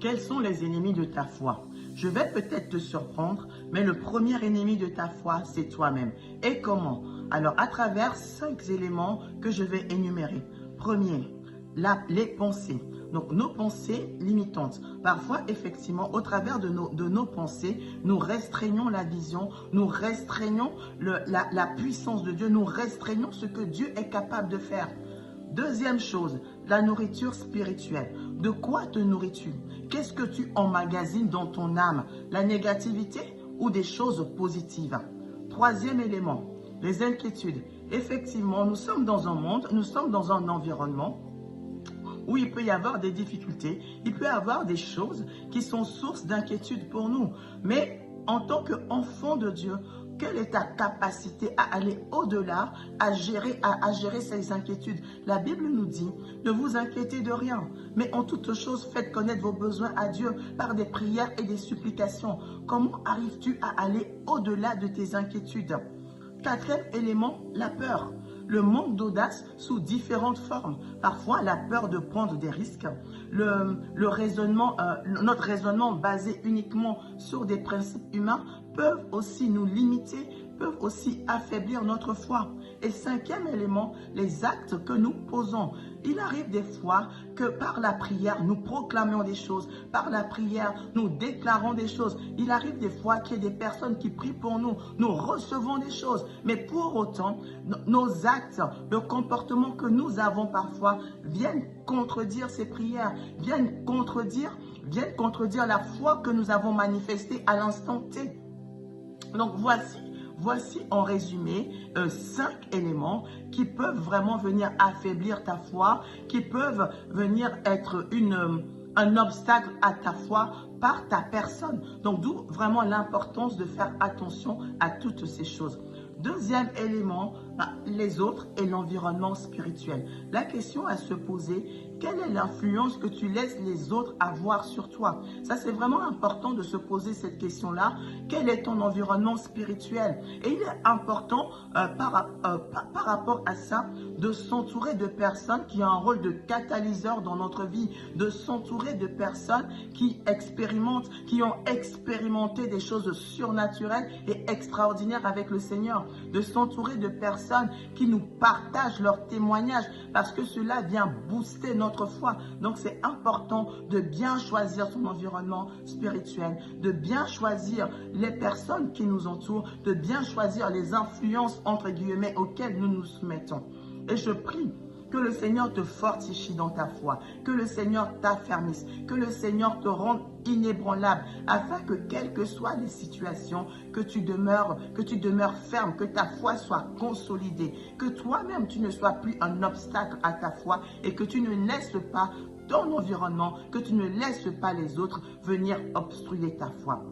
Quels sont les ennemis de ta foi? Je vais peut-être te surprendre, mais le premier ennemi de ta foi, c'est toi-même. Et comment? Alors, à travers 5 éléments que je vais énumérer. Premier, les pensées. Donc, nos pensées limitantes. Parfois, effectivement, au travers de nos pensées, nous restreignons la vision, nous restreignons la puissance de Dieu, nous restreignons ce que Dieu est capable de faire. Deuxième chose, la nourriture spirituelle. De quoi te nourris-tu? Qu'est-ce que tu emmagasines dans ton âme? La négativité ou des choses positives? Troisième élément, les inquiétudes. Effectivement, nous sommes dans un monde, nous sommes dans un environnement où il peut y avoir des difficultés, il peut y avoir des choses qui sont source d'inquiétude pour nous. Mais en tant qu'enfant de Dieu, quelle est ta capacité à aller au-delà, à gérer ces inquiétudes? La Bible nous dit, ne vous inquiétez de rien, mais en toute chose, faites connaître vos besoins à Dieu par des prières et des supplications. Comment arrives-tu à aller au-delà de tes inquiétudes? Quatrième élément, la peur. Le manque d'audace sous différentes formes. Parfois, la peur de prendre des risques. Notre raisonnement basé uniquement sur des principes humains peuvent aussi nous limiter, peuvent aussi affaiblir notre foi. Et cinquième élément, les actes que nous posons. Il arrive des fois que par la prière, nous proclamons des choses. Par la prière, nous déclarons des choses. Il arrive des fois qu'il y ait des personnes qui prient pour nous. Nous recevons des choses. Mais pour autant, nos actes, le comportement que nous avons parfois viennent contredire ces prières, viennent contredire la foi que nous avons manifestée à l'instant T. Donc voici en résumé 5 éléments qui peuvent vraiment venir affaiblir ta foi, qui peuvent venir être un obstacle à ta foi par ta personne. Donc d'où vraiment l'importance de faire attention à toutes ces choses. Deuxième élément, les autres et l'environnement spirituel. La question à se poser, quelle est l'influence que tu laisses les autres avoir sur toi? Ça, c'est vraiment important de se poser cette question-là. Quel est ton environnement spirituel? Et il est important par rapport à ça de s'entourer de personnes qui ont un rôle de catalyseur dans notre vie, de s'entourer de personnes qui expérimentent, qui ont expérimenté des choses surnaturelles et extraordinaires avec le Seigneur, de s'entourer de personnes qui nous partagent leurs témoignages parce que cela vient booster notre foi. Donc c'est important de bien choisir son environnement spirituel, de bien choisir les personnes qui nous entourent, de bien choisir les influences entre guillemets auxquelles nous nous soumettons. Et je prie que le Seigneur te fortifie dans ta foi, que le Seigneur t'affermisse, que le Seigneur te rende inébranlable, afin que quelles que soient les situations, que tu demeures ferme, que ta foi soit consolidée, que toi-même tu ne sois plus un obstacle à ta foi et que tu ne laisses pas ton environnement, que tu ne laisses pas les autres venir obstruer ta foi.